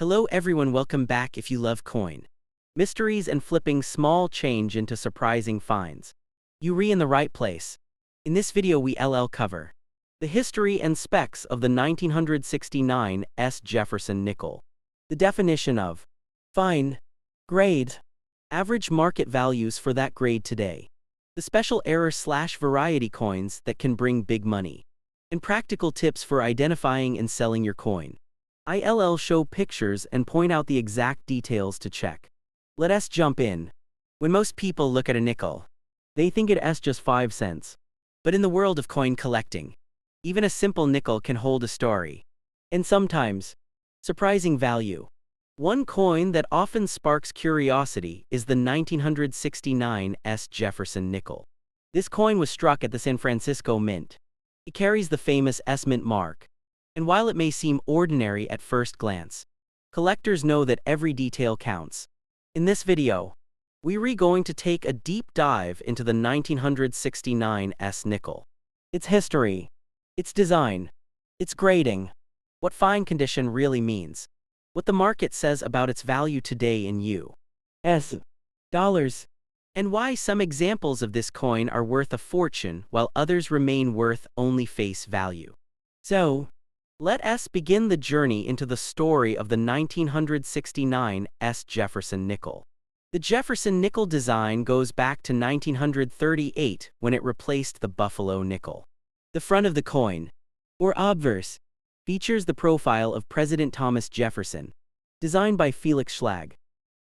Hello everyone, welcome back if you love coin mysteries and flipping small change into surprising finds. You're in the right place. In this video we cover the history and specs of the 1969 S. Jefferson nickel. The definition of fine grade, average market values for that grade today. The special error/variety coins that can bring big money. And practical tips for identifying and selling your coin. I'll show pictures and point out the exact details to check. Let us jump in. When most people look at a nickel, they think it's just 5 cents. But in the world of coin collecting, even a simple nickel can hold a story. And sometimes, surprising value. One coin that often sparks curiosity is the 1969 S. Jefferson nickel. This coin was struck at the San Francisco Mint. It carries the famous S Mint mark. And while it may seem ordinary at first glance, collectors know that every detail counts. In this video, we're going to take a deep dive into the 1969 S nickel. Its history, its design, its grading, what fine condition really means, what the market says about its value today in U.S. dollars, and why some examples of this coin are worth a fortune while others remain worth only face value. So, let us begin the journey into the story of the 1969 S. Jefferson nickel. The Jefferson nickel design goes back to 1938 when it replaced the Buffalo nickel. The front of the coin, or obverse, features the profile of President Thomas Jefferson, designed by Felix Schlag.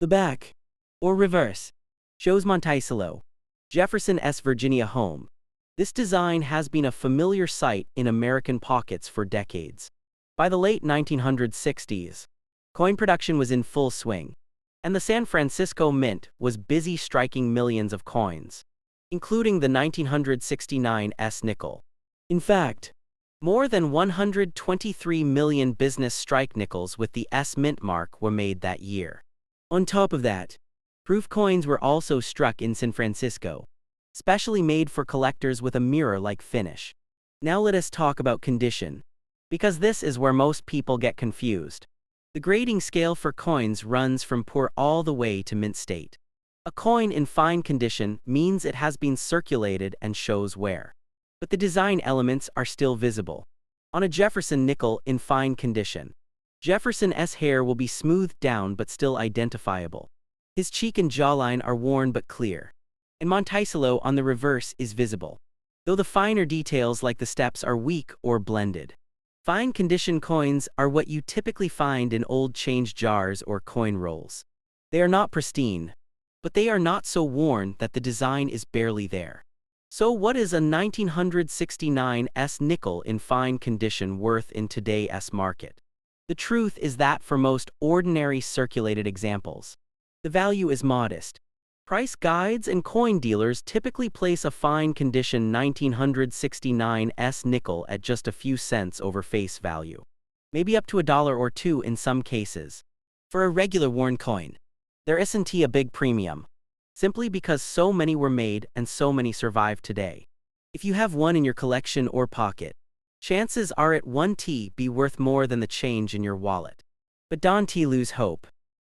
The back, or reverse, shows Monticello, Jefferson's Virginia home. This design has been a familiar sight in American pockets for decades. By the late 1960s, coin production was in full swing, and the San Francisco Mint was busy striking millions of coins, including the 1969 S nickel. In fact, more than 123 million business strike nickels with the S Mint mark were made that year. On top of that, proof coins were also struck in San Francisco, specially made for collectors with a mirror-like finish. Now let us talk about condition, because this is where most people get confused. The grading scale for coins runs from poor all the way to mint state. A coin in fine condition means it has been circulated and shows wear, but the design elements are still visible. On a Jefferson nickel in fine condition, Jefferson's hair will be smoothed down but still identifiable. His cheek and jawline are worn but clear, and Monticello on the reverse is visible, though the finer details like the steps are weak or blended. Fine condition coins are what you typically find in old change jars or coin rolls. They are not pristine, but they are not so worn that the design is barely there. So what is a 1969 S nickel in fine condition worth in today's market? The truth is that for most ordinary circulated examples, the value is modest. Price guides and coin dealers typically place a fine condition 1969 S nickel at just a few cents over face value, maybe up to $1 or $2 in some cases. For a regular worn coin, there isn't a big premium, simply because so many were made and so many survive today. If you have one in your collection or pocket, chances are it won't be worth more than the change in your wallet. But don't lose hope,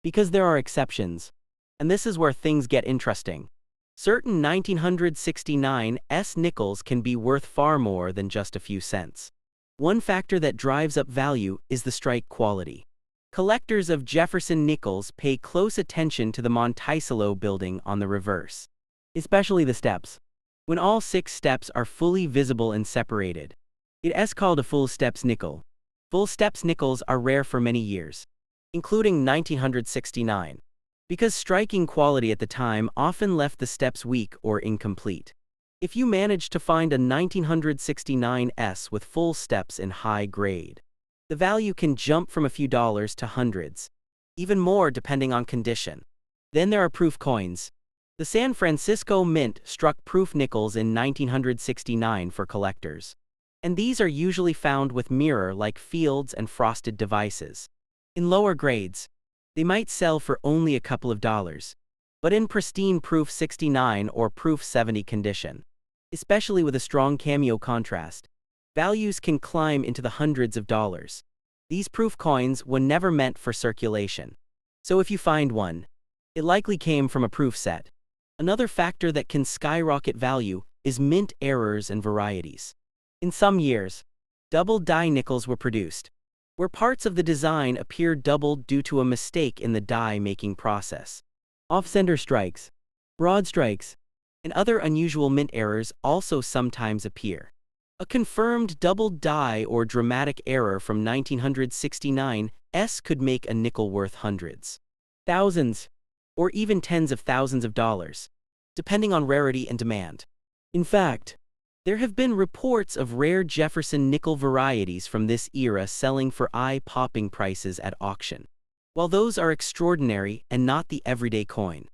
because there are exceptions. And this is where things get interesting. Certain 1969 S nickels can be worth far more than just a few cents. One factor that drives up value is the strike quality. Collectors of Jefferson nickels pay close attention to the Monticello building on the reverse, especially the steps. When all 6 steps are fully visible and separated, it's called a full steps nickel. Full steps nickels are rare for many years, including 1969. Because striking quality at the time often left the steps weak or incomplete. If you manage to find a 1969 S with full steps in high grade, the value can jump from a few dollars to hundreds, even more depending on condition. Then there are proof coins. The San Francisco Mint struck proof nickels in 1969 for collectors, and these are usually found with mirror-like fields and frosted devices. In lower grades, they might sell for only a couple of dollars, but in pristine proof 69 or proof 70 condition, especially with a strong cameo contrast, values can climb into the hundreds of dollars. These proof coins were never meant for circulation. So if you find one, it likely came from a proof set. Another factor that can skyrocket value is mint errors and varieties. In some years, double die nickels were produced, where parts of the design appear doubled due to a mistake in the die-making process. Off-center strikes, broad strikes, and other unusual mint errors also sometimes appear. A confirmed double die or dramatic error from 1969 could make a nickel worth hundreds, thousands, or even tens of thousands of dollars, depending on rarity and demand. In fact, there have been reports of rare Jefferson nickel varieties from this era selling for eye-popping prices at auction. While those are extraordinary and not the everyday coin,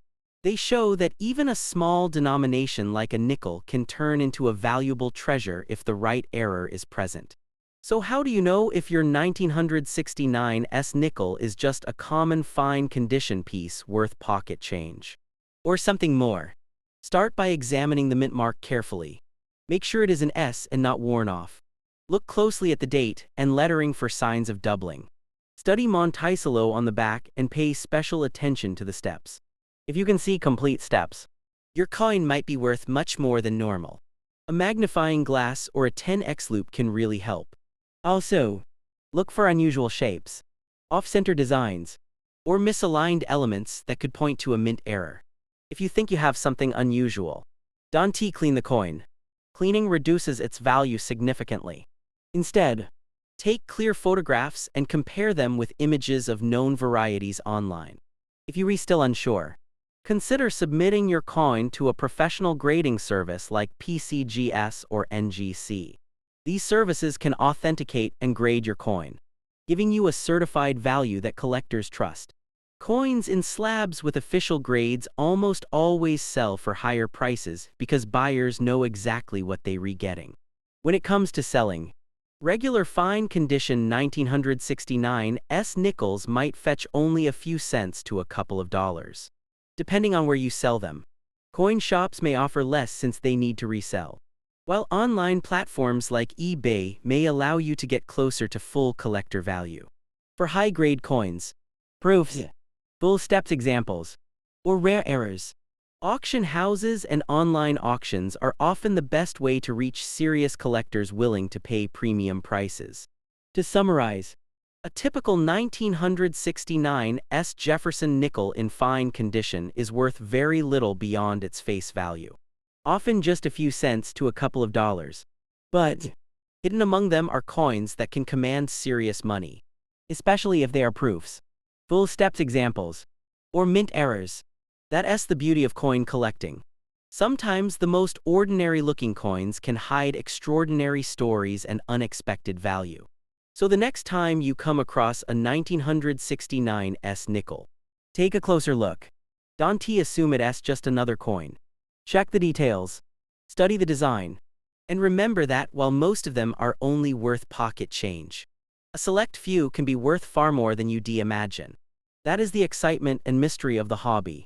they show that even a small denomination like a nickel can turn into a valuable treasure if the right error is present. So how do you know if your 1969 nickel is just a common fine condition piece worth pocket change? Or something more? Start by examining the mint mark carefully. Make sure it is an S and not worn off. Look closely at the date and lettering for signs of doubling. Study Monticello on the back and pay special attention to the steps. If you can see complete steps, your coin might be worth much more than normal. A magnifying glass or a 10x loop can really help. Also, look for unusual shapes, off-center designs, or misaligned elements that could point to a mint error. If you think you have something unusual, don't clean the coin. Cleaning reduces its value significantly. Instead, take clear photographs and compare them with images of known varieties online. If you are still unsure, consider submitting your coin to a professional grading service like PCGS or NGC. These services can authenticate and grade your coin, giving you a certified value that collectors trust. Coins in slabs with official grades almost always sell for higher prices because buyers know exactly what they are getting. When it comes to selling, regular fine condition 1969 nickels might fetch only a few cents to a couple of dollars, depending on where you sell them. Coin shops may offer less since they need to resell, while online platforms like eBay may allow you to get closer to full collector value. For high-grade coins, proofs, full steps examples, or rare errors, auction houses and online auctions are often the best way to reach serious collectors willing to pay premium prices. To summarize, a typical 1969 Jefferson nickel in fine condition is worth very little beyond its face value, often just a few cents to a couple of dollars. But hidden among them are coins that can command serious money, especially if they are proofs, full steps examples, or mint errors. That's the beauty of coin collecting. Sometimes the most ordinary-looking coins can hide extraordinary stories and unexpected value. So the next time you come across a 1969 nickel, take a closer look. Don't assume it's just another coin. Check the details, study the design, and remember that while most of them are only worth pocket change, a select few can be worth far more than you imagine. That is the excitement and mystery of the hobby.